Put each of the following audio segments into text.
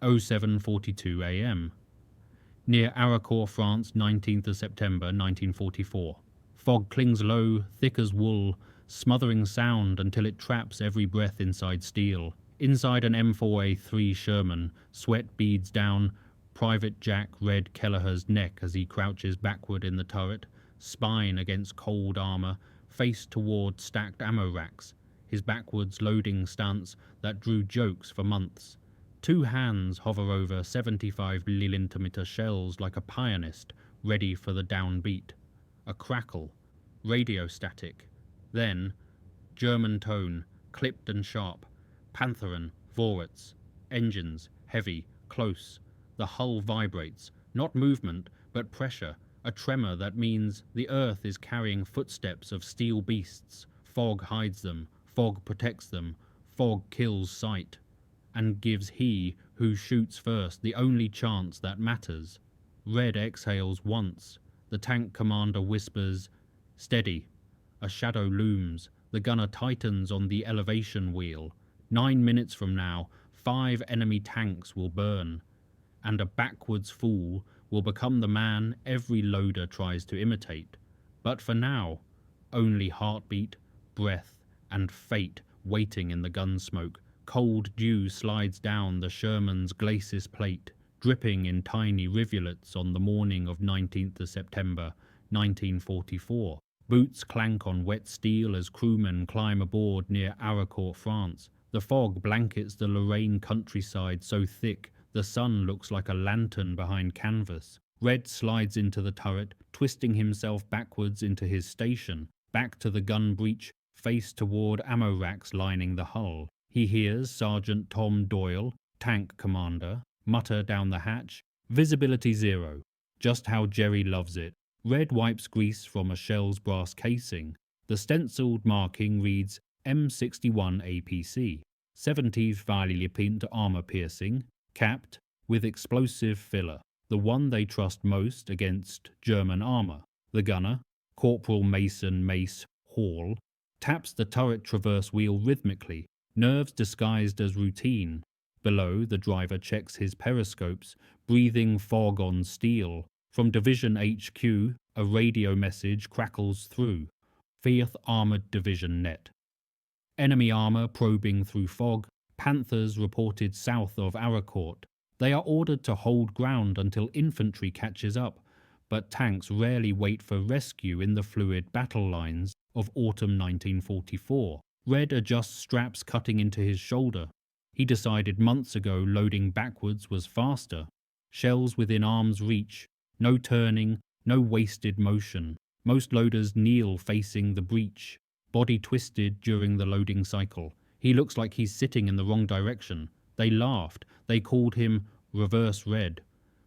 07:42 a.m. Near Arracourt, France, 19th of September 1944. Fog clings low, thick as wool, smothering sound until it traps every breath inside steel. Inside an M4A3 Sherman, sweat beads down Private Jack Red Kelleher's neck as he crouches backward in the turret, spine against cold armor, face toward stacked ammo racks, his backwards loading stance that drew jokes for months. 2 hands hover over 75mm shells like a pianist, ready for the downbeat. A crackle, radio static. Then, German tone, clipped and sharp. Pantheren, Vorwärts. Engines, heavy, close. The hull vibrates, not movement, but pressure, a tremor that means the earth is carrying footsteps of steel beasts. Fog hides them, fog protects them, fog kills sight, and gives he who shoots first the only chance that matters. Red exhales once. The tank commander whispers, "Steady." A shadow looms. The gunner tightens on the elevation wheel. 9 minutes from now, 5 enemy tanks will burn, and a backwards fool will become the man every loader tries to imitate. But for now, only heartbeat, breath, and fate waiting in the gun smoke. Cold dew slides down the Sherman's glacis plate, dripping in tiny rivulets on the morning of 19th of September 1944. Boots clank on wet steel as crewmen climb aboard near Arracourt, France. The fog blankets the Lorraine countryside so thick the sun looks like a lantern behind canvas. Red slides into the turret, twisting himself backwards into his station, back to the gun breech, face toward ammo racks lining the hull. He hears Sergeant Tom Doyle, tank commander, mutter down the hatch, "Visibility 0. Just how Jerry loves it." Red wipes grease from a shell's brass casing. The stenciled marking reads M61 APC, 70 Valley-Pint armor piercing, capped with explosive filler, the one they trust most against German armor. The gunner, Corporal Mason Mace Hall, taps the turret traverse wheel rhythmically, nerves disguised as routine. Below, the driver checks his periscopes, breathing fog on steel. From Division HQ, a radio message crackles through. 4th Armored Division net. Enemy armor probing through fog. Panthers reported south of Arracourt. They are ordered to hold ground until infantry catches up, but tanks rarely wait for rescue in the fluid battle lines of autumn 1944. Red adjusts straps cutting into his shoulder. He decided months ago loading backwards was faster. Shells within arm's reach. No turning, no wasted motion. Most loaders kneel facing the breech, body twisted during the loading cycle. He looks like he's sitting in the wrong direction. They laughed. They called him Reverse Red.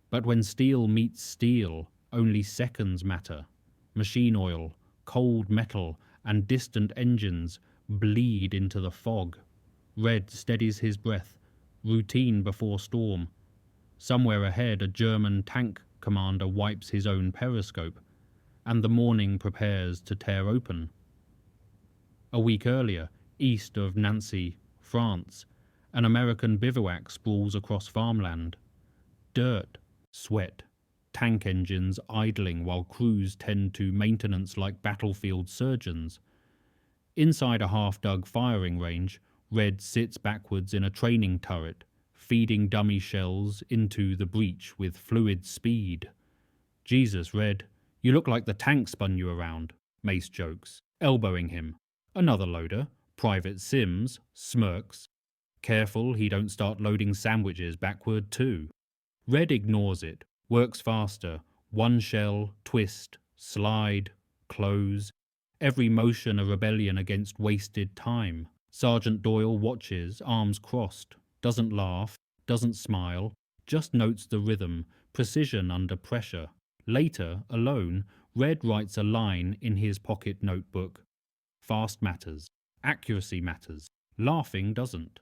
But when steel meets steel, only seconds matter. Machine oil, cold metal, and distant engines bleed into the fog. Red steadies his breath. Routine before storm. Somewhere ahead, a German tank commander wipes his own periscope, and the morning prepares to tear open. A week earlier, east of Nancy, France, an American bivouac sprawls across farmland. Dirt, sweat, tank engines idling while crews tend to maintenance like battlefield surgeons. Inside a half-dug firing range, Red sits backwards in a training turret, feeding dummy shells into the breach with fluid speed. "Jesus, Red, you look like the tank spun you around," Mace jokes, elbowing him. Another loader, Private Sims, smirks. Careful he don't start loading sandwiches backward too. Red ignores it, works faster. One shell, twist, slide, close. Every motion a rebellion against wasted time. Sergeant Doyle watches, arms crossed. Doesn't laugh, doesn't smile, just notes the rhythm, precision under pressure. Later, alone, Red writes a line in his pocket notebook. Fast matters. Accuracy matters. Laughing doesn't.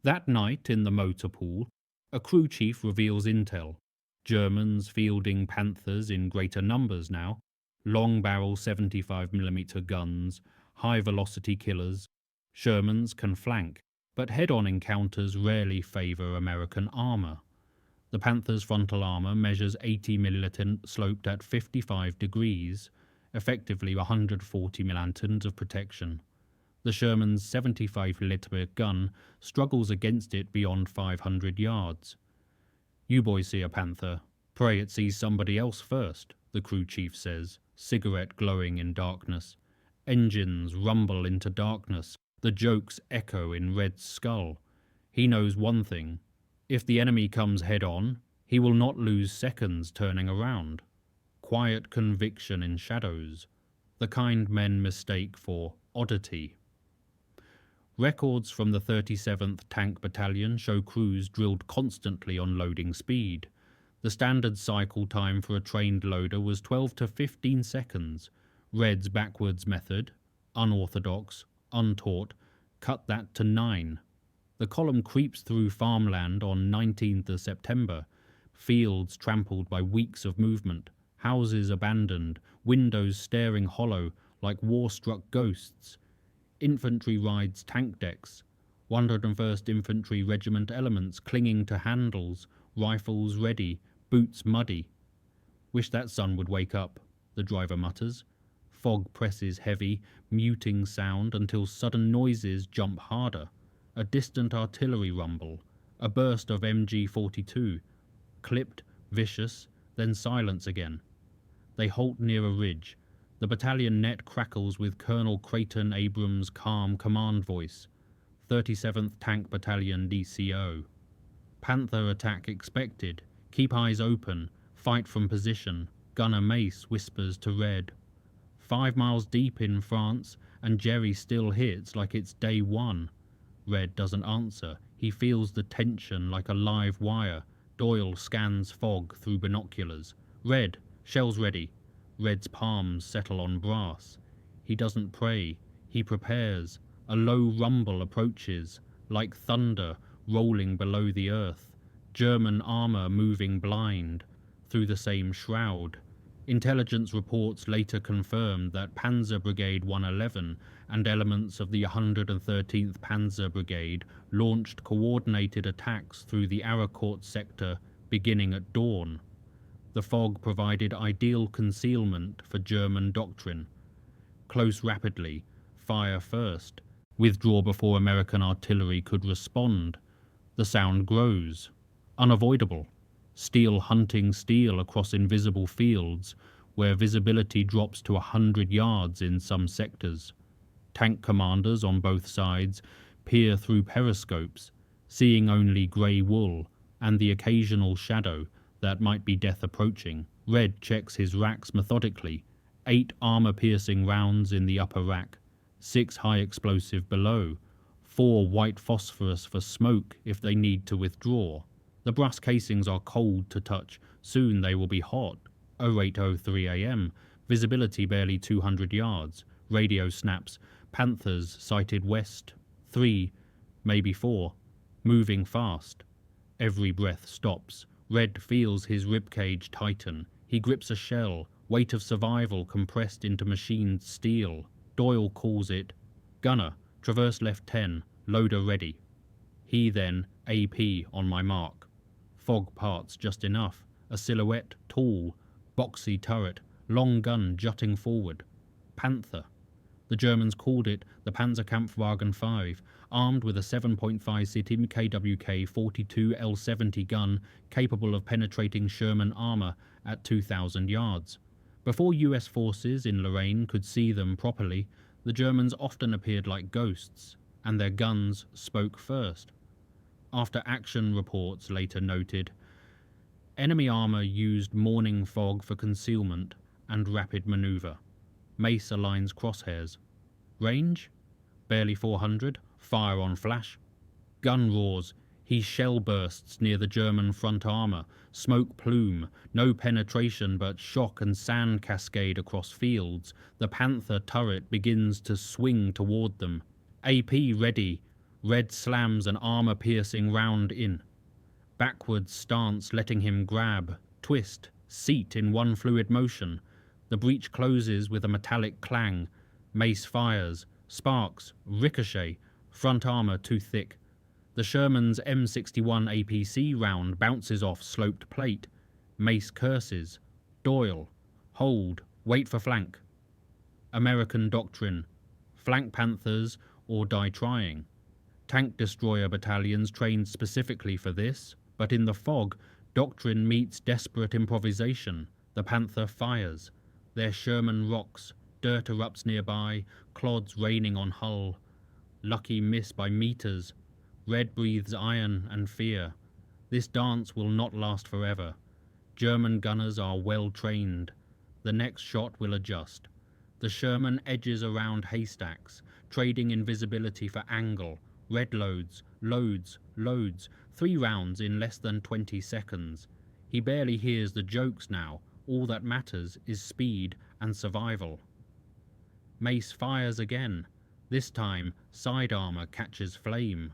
That night in the motor pool, a crew chief reveals intel. Germans fielding Panthers in greater numbers now. Long-barrel 75mm guns, high-velocity killers. Shermans can flank. But head-on encounters rarely favour American armour. The Panthers' frontal armour measures 80 mm sloped at 55 degrees, effectively 140 mm of protection. The Sherman's 75-calibre gun struggles against it beyond 500 yards. "You boys see a Panther. Pray it sees somebody else first," the crew chief says, cigarette glowing in darkness. Engines rumble into darkness. The jokes echo in Red's skull. He knows one thing. If the enemy comes head-on, he will not lose seconds turning around. Quiet conviction in shadows, the kind men mistake for oddity. Records from the 37th Tank Battalion show crews drilled constantly on loading speed. The standard cycle time for a trained loader was 12 to 15 seconds. Red's backwards method, unorthodox, untaught, cut that to 9. The column creeps through farmland on 19th of September, fields trampled by weeks of movement, houses abandoned, windows staring hollow like war-struck ghosts. Infantry rides tank decks, 101st Infantry Regiment elements clinging to handles, rifles ready, boots muddy. "Wish that sun would wake up," the driver mutters. Fog presses heavy, muting sound until sudden noises jump harder. A distant artillery rumble, a burst of MG-42, clipped, vicious, then silence again. They halt near a ridge. The battalion net crackles with Colonel Creighton Abrams' calm command voice. 37th Tank Battalion DCO. "Panther attack expected. Keep eyes open. Fight from position." Gunner Mace whispers to Red. 5 miles deep in France, and Jerry still hits like it's day one. Red doesn't answer. He feels the tension like a live wire. Doyle scans fog through binoculars. "Red, shells ready." Red's palms settle on brass. He doesn't pray. He prepares. A low rumble approaches, like thunder rolling below the earth. German armour moving blind through the same shroud. Intelligence reports later confirmed that Panzer Brigade 111 and elements of the 113th Panzer Brigade launched coordinated attacks through the Arracourt sector beginning at dawn. The fog provided ideal concealment for German doctrine. Close rapidly, fire first, withdraw before American artillery could respond. The sound grows. Unavoidable. Steel hunting steel across invisible fields, where visibility drops to 100 yards in some sectors. Tank commanders on both sides peer through periscopes, seeing only grey wool and the occasional shadow that might be death approaching. Red checks his racks methodically. 8 armour-piercing rounds in the upper rack, 6 high-explosive below, 4 white phosphorus for smoke if they need to withdraw. The brass casings are cold to touch. Soon they will be hot. 08:03 a.m. Visibility barely 200 yards. Radio snaps. Panthers sighted west. 3, maybe 4. Moving fast. Every breath stops. Red feels his ribcage tighten. He grips a shell, weight of survival compressed into machined steel. Doyle calls it, "Gunner, traverse left 10, loader ready." He then, AP on my mark. Fog parts just enough. A silhouette, tall, boxy turret, long gun jutting forward. Panther. The Germans called it the Panzerkampfwagen 5, armed with a 7.5 Citizen KWK 42 L70 gun capable of penetrating Sherman armour at 2,000 yards. Before US forces in Lorraine could see them properly, the Germans often appeared like ghosts, and their guns spoke first. After action reports later noted, enemy armour used morning fog for concealment and rapid manoeuvre. Mace aligns crosshairs. Range? Barely 400. Fire on flash. Gun roars. He shell bursts near the German front armour. Smoke plume. No penetration but shock and sand cascade across fields. The Panther turret begins to swing toward them. AP ready. Red slams an armour-piercing round in. Backwards stance letting him grab, twist, seat in one fluid motion. The breach closes with a metallic clang. Mace fires. Sparks. Ricochet. Front armour too thick. The Sherman's M61 APC round bounces off sloped plate. Mace curses. Doyle. Hold. Wait for flank. American doctrine. Flank Panthers or die trying. Tank destroyer battalions trained specifically for this, but in the fog, doctrine meets desperate improvisation. The Panther fires. Their Sherman rocks. Dirt erupts nearby, clods raining on hull. Lucky miss by meters. Red breathes iron and fear. This dance will not last forever. German gunners are well trained. The next shot will adjust. The Sherman edges around haystacks, trading invisibility for angle. Red loads, loads, loads. 3 rounds in less than 20 seconds. He barely hears the jokes now. All that matters is speed and survival. Mace fires again. This time, side armor catches flame.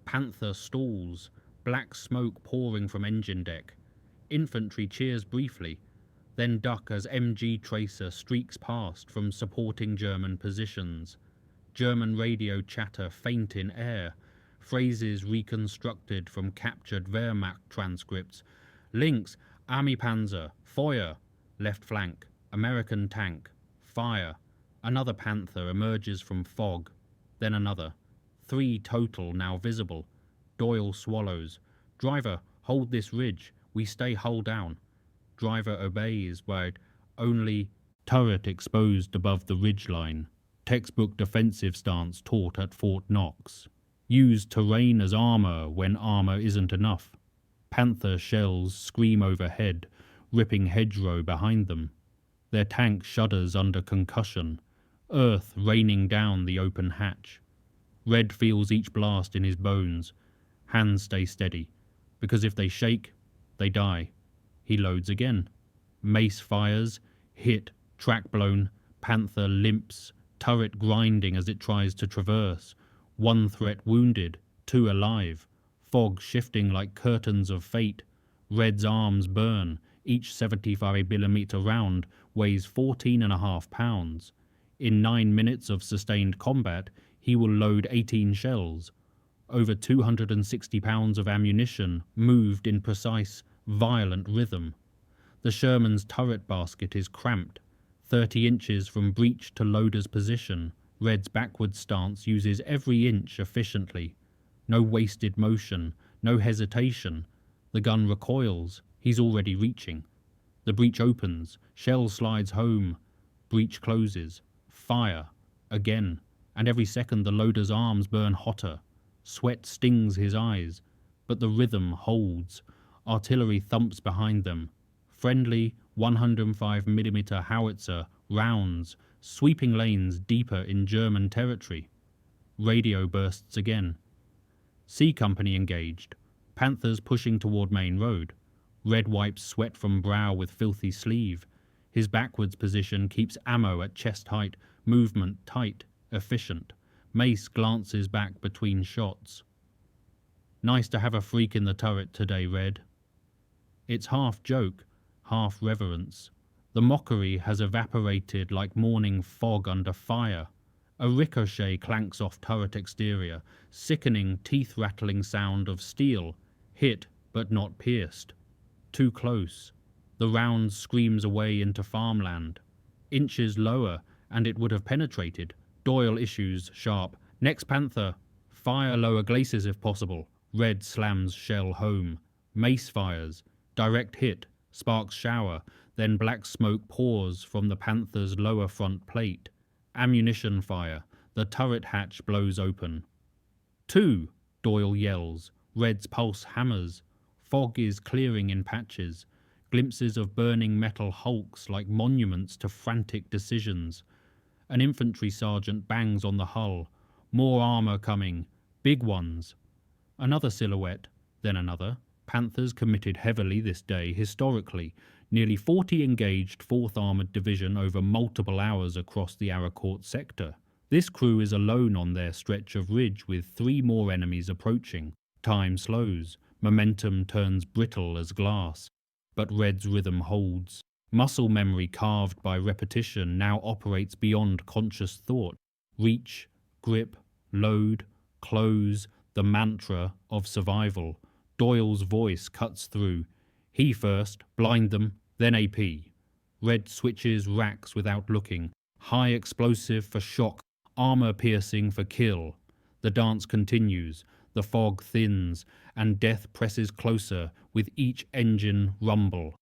Panther stalls, black smoke pouring from engine deck. Infantry cheers briefly, then duck as MG tracer streaks past from supporting German positions. German radio chatter faint in air, phrases reconstructed from captured Wehrmacht transcripts. Links, Army Panzer, Feuer, left flank, American tank, fire. Another Panther emerges from fog, then another. 3 total now visible. Doyle swallows. Driver, hold this ridge. We stay hull down. Driver obeys, but only turret exposed above the ridgeline. Textbook defensive stance taught at Fort Knox. Use terrain as armor when armor isn't enough. Panther shells scream overhead, ripping hedgerow behind them. Their tank shudders under concussion, earth raining down the open hatch. Red feels each blast in his bones. Hands stay steady, because if they shake, they die. He loads again. Mace fires, hit, track blown. Panther limps, turret grinding as it tries to traverse. 1 threat wounded, 2 alive. Fog shifting like curtains of fate. Red's arms burn. Each 75mm round weighs 14.5 pounds. In 9 minutes of sustained combat, he will load 18 shells. Over 260 pounds of ammunition moved in precise, violent rhythm. The Sherman's turret basket is cramped, 30 inches from breech to loader's position. Red's backward stance uses every inch efficiently. No wasted motion, no hesitation. The gun recoils. He's already reaching. The breech opens. Shell slides home. Breech closes. Fire. Again. And every second the loader's arms burn hotter. Sweat stings his eyes. But the rhythm holds. Artillery thumps behind them. Friendly 105mm howitzer rounds, sweeping lanes deeper in German territory. Radio bursts again. C Company engaged. Panthers pushing toward main road. Red wipes sweat from brow with filthy sleeve. His backwards position keeps ammo at chest height, movement tight, efficient. Mace glances back between shots. Nice to have a freak in the turret today, Red. It's half joke, half reverence. The mockery has evaporated like morning fog under fire. A ricochet clanks off turret exterior, sickening, teeth-rattling sound of steel, hit but not pierced. Too close. The round screams away into farmland. Inches lower, and it would have penetrated. Doyle issues sharp. Next Panther. Fire lower glacis if possible. Red slams shell home. Mace fires. Direct hit. Sparks shower. Then black smoke pours from the Panther's lower front plate. Ammunition fire. The turret hatch blows open. 2, Doyle yells. Red's pulse hammers. Fog is clearing in patches. Glimpses of burning metal hulks like monuments to frantic decisions. An infantry sergeant bangs on the hull. More armor coming. Big ones. Another silhouette, then another. Panthers committed heavily this day historically. Nearly 40 engaged 4th Armoured Division over multiple hours across the Arracourt sector. This crew is alone on their stretch of ridge with 3 more enemies approaching. Time slows. Momentum turns brittle as glass. But Red's rhythm holds. Muscle memory carved by repetition now operates beyond conscious thought. Reach, grip, load, close. the mantra of survival. Doyle's voice cuts through. He first, blind them, then AP. Red switches racks without looking. High explosive for shock, armor piercing for kill. The dance continues, the fog thins, and death presses closer with each engine rumble.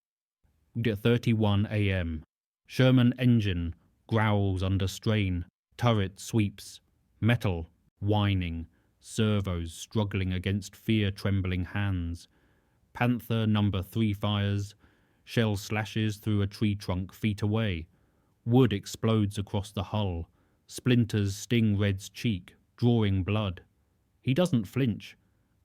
31 a.m. Sherman engine growls under strain. Turret sweeps. Metal whining. Servos struggling against fear-trembling hands. Panther number 3 fires. Shell slashes through a tree trunk feet away. Wood explodes across the hull. Splinters sting Red's cheek, drawing blood. He doesn't flinch.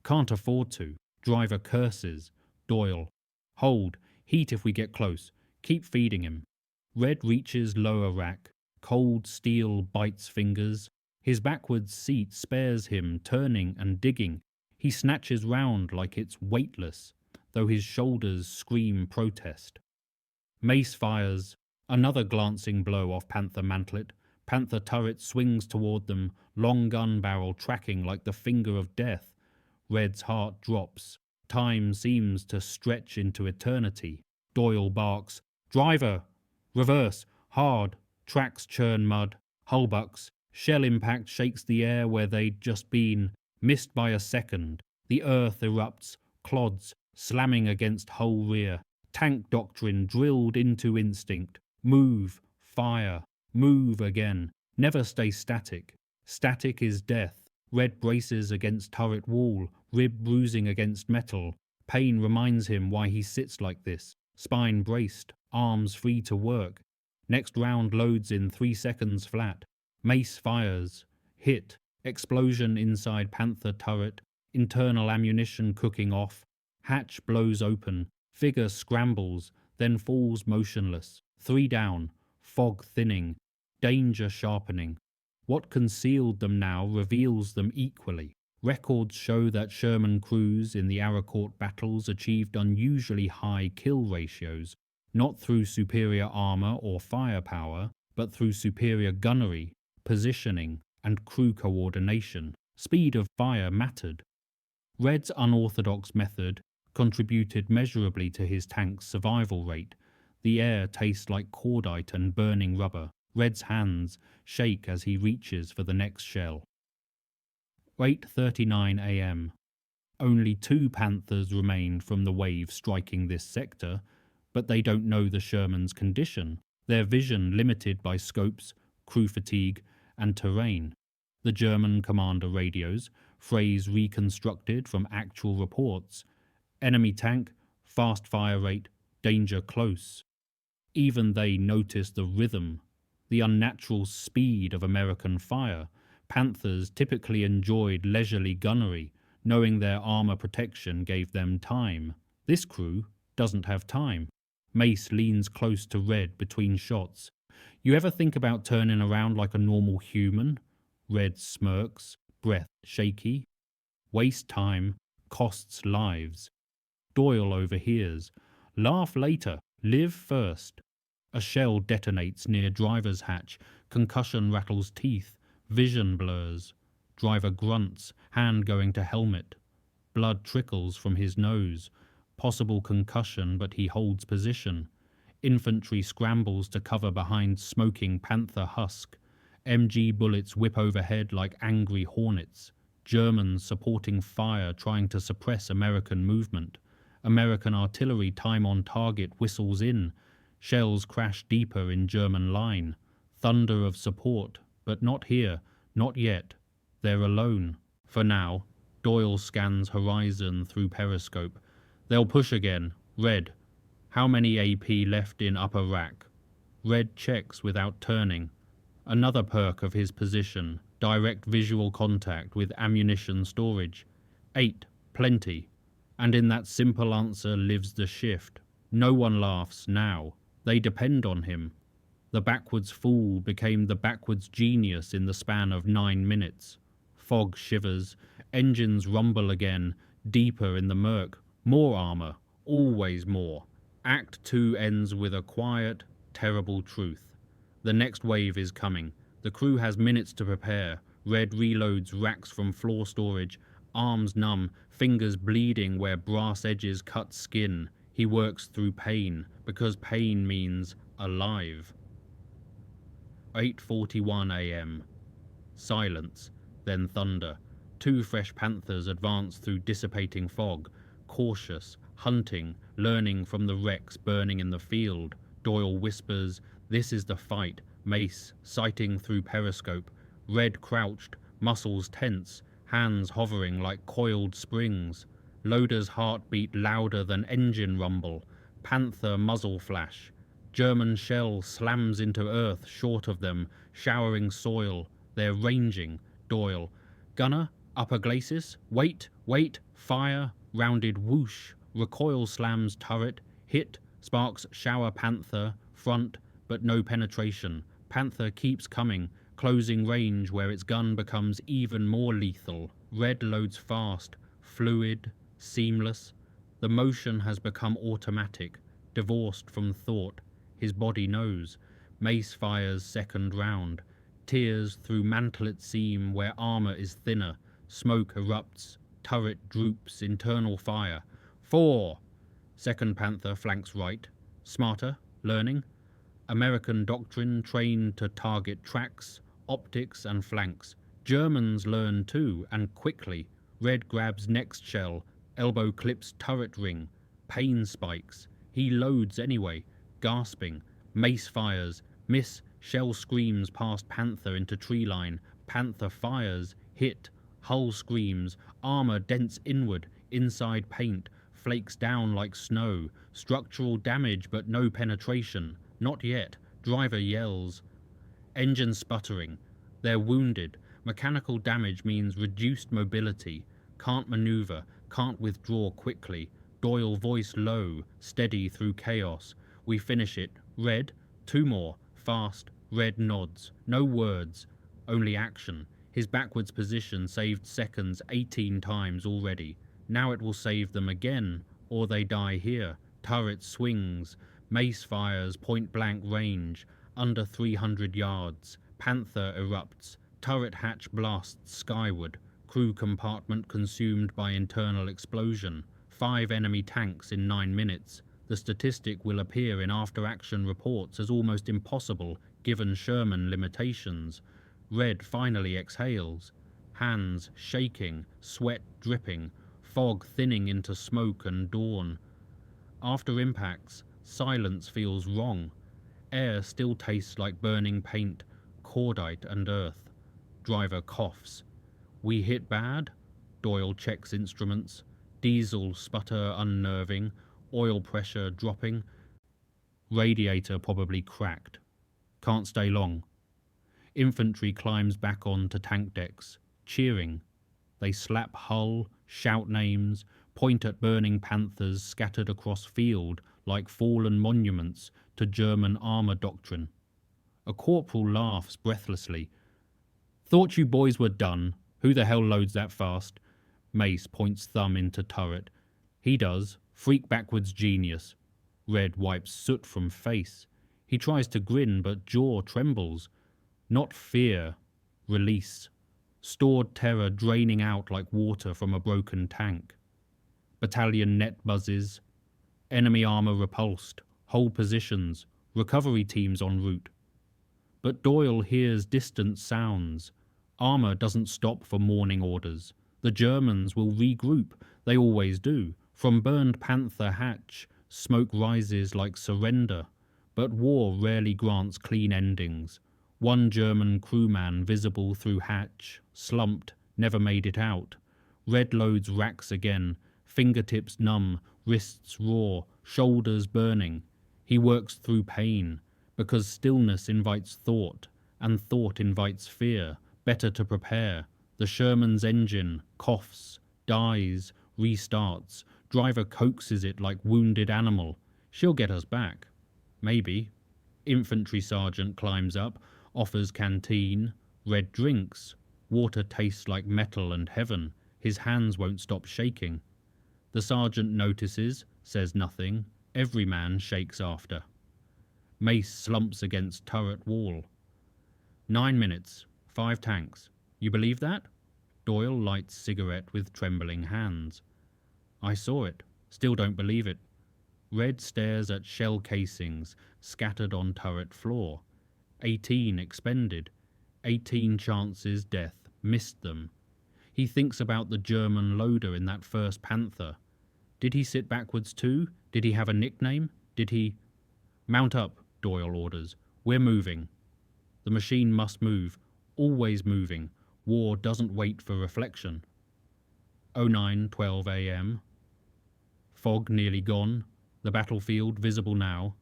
Can't afford to. Driver curses. Doyle. Hold. Heat if we get close. Keep feeding him. Red reaches lower rack. Cold steel bites fingers. His backwards seat spares him turning and digging. He snatches round like it's weightless, though his shoulders scream protest. Mace fires. Another glancing blow off Panther mantlet. Panther turret swings toward them, long gun barrel tracking like the finger of death. Red's heart drops. Time seems to stretch into eternity. Doyle barks, "Driver! Reverse! Hard!" Tracks churn mud. Hullbucks. Shell impact shakes the air where they'd just been. Missed by a second. The earth erupts. Clods. Slamming against hull rear. Tank doctrine drilled into instinct. Move. Fire. Move again. Never stay static. Static is death. Red braces against turret wall. Rib bruising against metal. Pain reminds him why he sits like this. Spine braced. Arms free to work. Next round loads in 3 seconds flat. Mace fires. Hit. Explosion inside Panther turret. Internal ammunition cooking off. Hatch blows open. Figure scrambles, then falls motionless. 3 down. Fog thinning. Danger sharpening. What concealed them now reveals them equally. Records show that Sherman crews in the Arracourt battles achieved unusually high kill ratios, not through superior armor or firepower, but through superior gunnery, positioning, and crew coordination. Speed of fire mattered. Red's unorthodox method contributed measurably to his tank's survival rate. The air tastes like cordite and burning rubber. Red's hands shake as he reaches for the next shell. 8:39 a.m. Only 2 Panthers remain from the wave striking this sector, but they don't know the Sherman's condition, their vision limited by scopes, crew fatigue, and terrain. The German commander radios, phrase reconstructed from actual reports. Enemy tank, fast fire rate, danger close. Even they notice the rhythm, the unnatural speed of American fire. Panthers typically enjoyed leisurely gunnery, knowing their armor protection gave them time. This crew doesn't have time. Mace leans close to Red between shots. "You ever think about turning around like a normal human?" Red smirks, breath shaky. "Waste time, costs lives." Doyle overhears. "Laugh later, live first." A shell detonates near driver's hatch. Concussion rattles teeth. Vision blurs. Driver grunts, hand going to helmet. Blood trickles from his nose. Possible concussion, but he holds position. Infantry scrambles to cover behind smoking Panther husk. MG bullets whip overhead like angry hornets. Germans supporting fire trying to suppress American movement. American artillery time on target whistles in. Shells crash deeper in German line. Thunder of support, but not here, not yet. They're alone. For now. Doyle scans horizon through periscope. They'll push again. Red. How many AP left in upper rack? Red checks without turning. Another perk of his position. Direct visual contact with ammunition storage. 8. Plenty. And in that simple answer lives the shift. No one laughs now. They depend on him. The backwards fool became the backwards genius in the span of 9 minutes. Fog shivers. Engines rumble again, deeper in the murk. More armor. Always more. Act 2 ends with a quiet, terrible truth. The next wave is coming. The crew has minutes to prepare. Red reloads racks from floor storage. Arms numb, fingers bleeding where brass edges cut skin. He works through pain, because pain means alive. 8:41 a.m. Silence, then thunder. 2 fresh Panthers advance through dissipating fog, cautious, hunting, learning from the wrecks burning in the field. Doyle whispers, "This is the fight." Mace, sighting through periscope. Red crouched, muscles tense, hands hovering like coiled springs. Loader's heartbeat louder than engine rumble. Panther muzzle flash. German shell slams into earth short of them, showering soil. They're ranging. Doyle. Gunner, upper glacis. Wait, fire. Rounded whoosh. Recoil slams turret. Hit. Sparks shower Panther. Front, but no penetration. Panther keeps coming. Closing range where its gun becomes even more lethal. Red loads fast. Fluid. Seamless. The motion has become automatic. Divorced from thought. His body knows. Mace fires second round. Tears through mantlet seam where armor is thinner. Smoke erupts. Turret droops. Internal fire. 4. Second Panther flanks right. Smarter. Learning. American doctrine trained to target tracks, optics and flanks. Germans learn too, and quickly. Red grabs next shell. Elbow clips turret ring. Pain spikes. He loads anyway. Gasping. Mace fires. Miss. Shell screams past Panther into tree line. Panther fires. Hit. Hull screams. Armor dents inward. Inside paint. Flakes down like snow. Structural damage but no penetration. Not yet. Driver yells. Engine sputtering. They're wounded. Mechanical damage means reduced mobility. Can't maneuver. Can't withdraw quickly. Doyle voice low. Steady through chaos. We finish it. Red. 2 more. Fast. Red nods. No words. Only action. His backwards position saved seconds 18 times already. Now it will save them again, or they die here. Turret swings. Mace fires point blank range. Under 300 yards. Panther erupts. Turret hatch blasts skyward. Crew compartment consumed by internal explosion. 5 enemy tanks in 9 minutes. The statistic will appear in after-action reports as almost impossible given Sherman limitations. Red finally exhales. Hands shaking, sweat dripping, fog thinning into smoke and dawn. After impacts, silence feels wrong. Air still tastes like burning paint, cordite and earth. Driver coughs. We hit bad? Doyle checks instruments. Diesel sputter unnerving. Oil pressure dropping. Radiator probably cracked. Can't stay long. Infantry climbs back on to tank decks, cheering. They slap hull, shout names, point at burning Panthers scattered across field like fallen monuments to German armor doctrine. A corporal laughs breathlessly. Thought you boys were done. Who the hell loads that fast? Mace points thumb into turret. He does. Freak backwards genius. Red wipes soot from face. He tries to grin but jaw trembles. Not fear. Release. Stored terror draining out like water from a broken tank. Battalion net buzzes. Enemy armor repulsed. Hold positions. Recovery teams en route. But Doyle hears distant sounds. Armor doesn't stop for morning orders. The Germans will regroup. They always do. From burned Panther hatch, smoke rises like surrender. But war rarely grants clean endings. One German crewman visible through hatch, slumped, never made it out. Red loads racks again, fingertips numb, wrists raw, shoulders burning. He works through pain, because stillness invites thought, and thought invites fear. Better to prepare. The Sherman's engine coughs, dies, restarts. Driver coaxes it like wounded animal. She'll get us back. Maybe. Infantry sergeant climbs up, offers canteen, red drinks. Water tastes like metal and heaven. His hands won't stop shaking. The sergeant notices, says nothing. Every man shakes after. Mace slumps against turret wall. 9 minutes, 5 tanks. You believe that? Doyle lights cigarette with trembling hands. I saw it. Still don't believe it. Red stares at shell casings scattered on turret floor. 18 expended. 18 chances death. Missed them. He thinks about the German loader in that first Panther. Did he sit backwards too? Did he have a nickname? Did he... Mount up, Doyle orders. We're moving. The machine must move. Always moving. War doesn't wait for reflection. 09:12 a.m. Fog nearly gone. The battlefield visible now.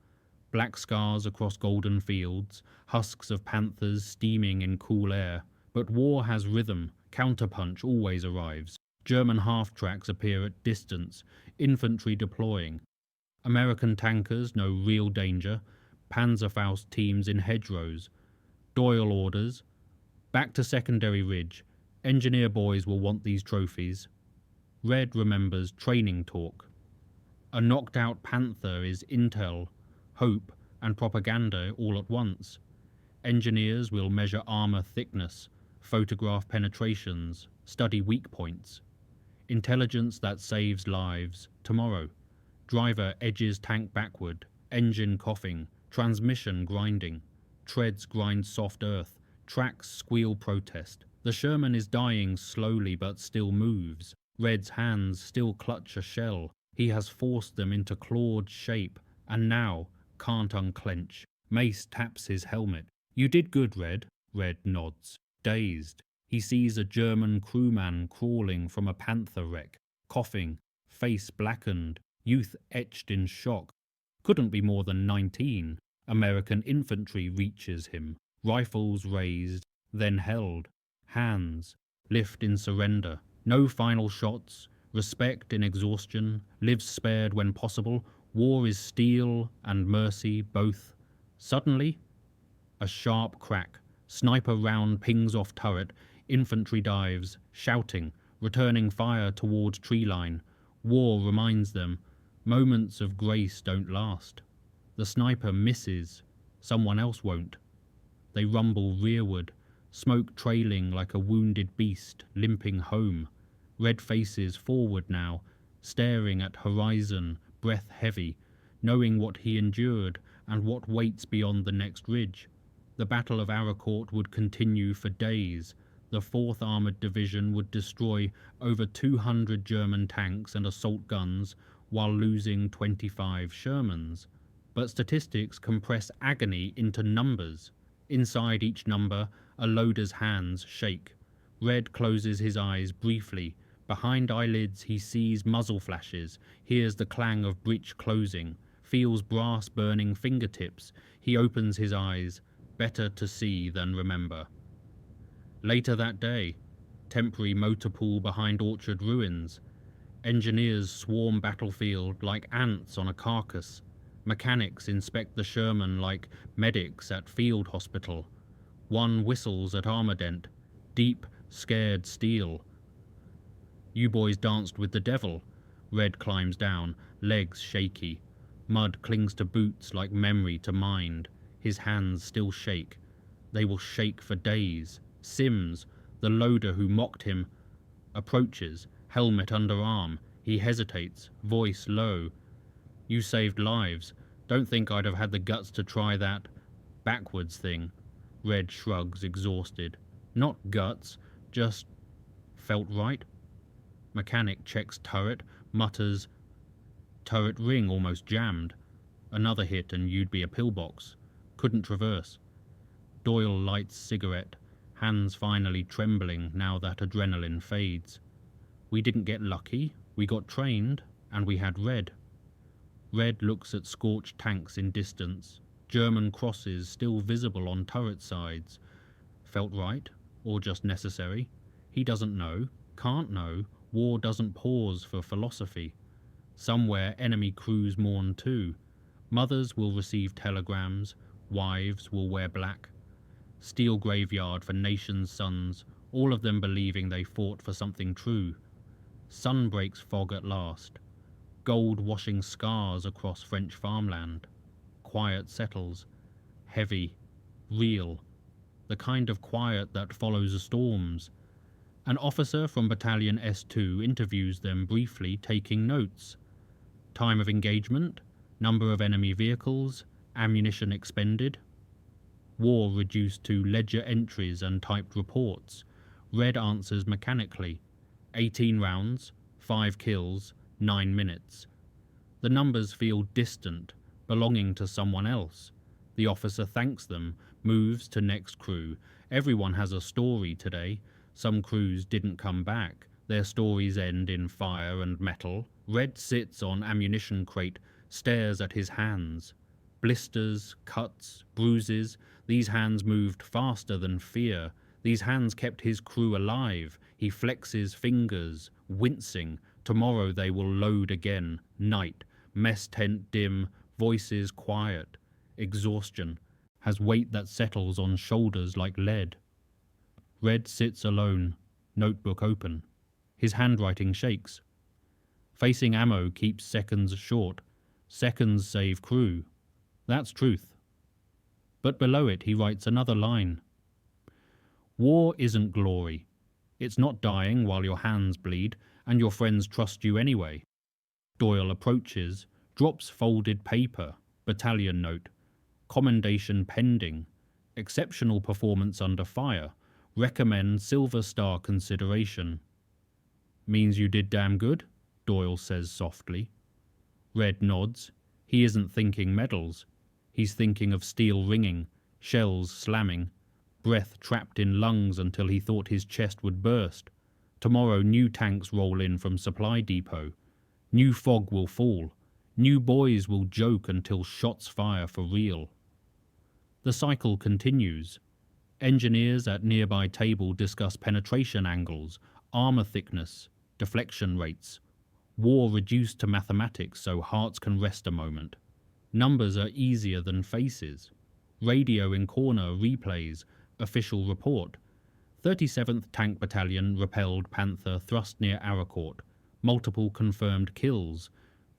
Black scars across golden fields. Husks of panthers steaming in cool air. But war has rhythm. Counterpunch always arrives. German half-tracks appear at distance. Infantry deploying. American tankers know real danger. Panzerfaust teams in hedgerows. Doyle orders. Back to secondary ridge. Engineer boys will want these trophies. Red remembers training talk. A knocked-out Panther is intel, hope, and propaganda all at once. Engineers will measure armor thickness, photograph penetrations, study weak points. Intelligence that saves lives, tomorrow. Driver edges tank backward, engine coughing, transmission grinding. Treads grind soft earth, tracks squeal protest. The Sherman is dying slowly but still moves. Red's hands still clutch a shell. He has forced them into clawed shape, and now can't unclench. Mace taps his helmet. You did good, Red. Red nods. Dazed. He sees a German crewman crawling from a Panther wreck, coughing, face blackened, youth etched in shock. Couldn't be more than 19. American infantry reaches him, rifles raised, then held, hands, lift in surrender. No final shots, respect in exhaustion, lives spared when possible. War is steel and mercy both. Suddenly, a sharp crack. Sniper round pings off turret. Infantry dives, shouting, returning fire towards tree line. War reminds them, moments of grace don't last. The sniper misses, someone else won't. They rumble rearward, smoke trailing like a wounded beast limping home. Red faces forward now, staring at horizon, breath heavy, knowing what he endured and what waits beyond the next ridge. The Battle of Arracourt would continue for days. The 4th Armoured Division would destroy over 200 German tanks and assault guns while losing 25 Shermans. But statistics compress agony into numbers. Inside each number, a loader's hands shake. Red closes his eyes briefly. Behind eyelids he sees muzzle flashes, hears the clang of breech closing, feels brass burning fingertips. He opens his eyes, better to see than remember. Later that day, temporary motor pool behind orchard ruins. Engineers swarm battlefield like ants on a carcass. Mechanics inspect the Sherman like medics at field hospital. One whistles at armor dent. Deep, scared steel. You boys danced with the devil. Red climbs down, legs shaky. Mud clings to boots like memory to mind. His hands still shake. They will shake for days. Sims, the loader who mocked him, approaches, helmet under arm. He hesitates, voice low. You saved lives. Don't think I'd have had the guts to try that backwards thing. Red shrugs, exhausted. Not guts, just felt right. Mechanic checks turret, mutters, turret ring almost jammed. Another hit and you'd be a pillbox. Couldn't traverse. Doyle lights cigarette, hands finally trembling now that adrenaline fades. We didn't get lucky, we got trained, and we had Red. Red looks at scorched tanks in distance, German crosses still visible on turret sides. Felt right, or just necessary? He doesn't know, can't know. War doesn't pause for philosophy. Somewhere enemy crews mourn too. Mothers will receive telegrams, wives will wear black. Steel graveyard for nations' sons, all of them believing they fought for something true. Sun breaks fog at last. Gold washing scars across French farmland. Quiet settles. Heavy. Real. The kind of quiet that follows storms. An officer from Battalion S2 interviews them briefly, taking notes. Time of engagement, number of enemy vehicles, ammunition expended. War reduced to ledger entries and typed reports. Red answers mechanically. 18 rounds, 5 kills, 9 minutes. The numbers feel distant, belonging to someone else. The officer thanks them, moves to next crew. Everyone has a story today. Some crews didn't come back. Their stories end in fire and metal. Red sits on ammunition crate, stares at his hands. Blisters, cuts, bruises. These hands moved faster than fear. These hands kept his crew alive. He flexes fingers, wincing. Tomorrow they will load again. Night. Mess tent dim. Voices quiet. Exhaustion has weight that settles on shoulders like lead. Red sits alone, notebook open. His handwriting shakes. Facing ammo keeps seconds short. Seconds save crew. That's truth. But below it he writes another line. War isn't glory. It's not dying while your hands bleed and your friends trust you anyway. Doyle approaches, drops folded paper, battalion note, commendation pending, exceptional performance under fire, recommend Silver Star consideration. Means you did damn good, Doyle says softly. Red nods. He isn't thinking medals. He's thinking of steel ringing, shells slamming, breath trapped in lungs until he thought his chest would burst. Tomorrow new tanks roll in from supply depot. New fog will fall. New boys will joke until shots fire for real. The cycle continues. Engineers at nearby table discuss penetration angles, armor thickness, deflection rates. War reduced to mathematics so hearts can rest a moment. Numbers are easier than faces. Radio in corner replays, official report. 37th Tank Battalion repelled Panther thrust near Arracourt. Multiple confirmed kills.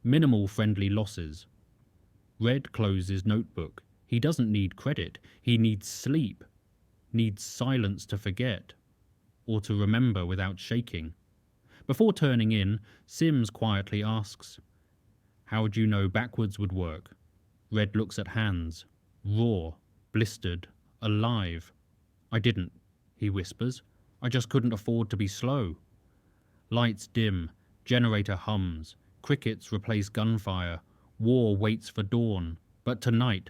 Minimal friendly losses. Red closes notebook. He doesn't need credit. He needs sleep. Needs silence to forget. Or to remember without shaking. Before turning in, Sims quietly asks, "How'd you know backwards would work?" Red looks at hands. Raw. Blistered. Alive. "I didn't," he whispers. "I just couldn't afford to be slow." Lights dim. Generator hums. Crickets replace gunfire. War waits for dawn. But tonight,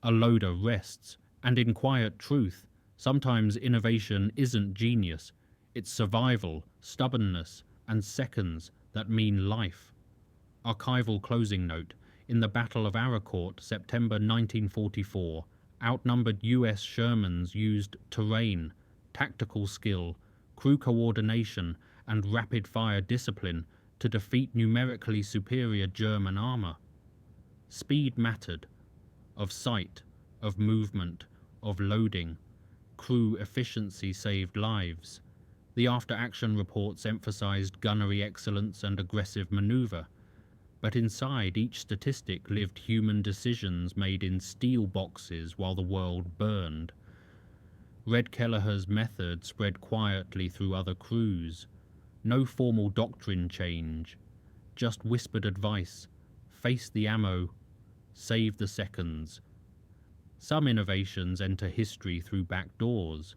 a loader rests. And in quiet truth, sometimes innovation isn't genius. It's survival, stubbornness, and seconds that mean life. Archival closing note. In the Battle of Arracourt, September 1944, outnumbered US Shermans used terrain, tactical skill, crew coordination, and rapid-fire discipline to defeat numerically superior German armor. Speed mattered. Of sight, of movement, of loading. Crew efficiency saved lives. The after-action reports emphasized gunnery excellence and aggressive maneuver. But inside each statistic lived human decisions made in steel boxes while the world burned. Red Kelleher's method spread quietly through other crews. No formal doctrine change, just whispered advice. Face the ammo, save the seconds. Some innovations enter history through back doors.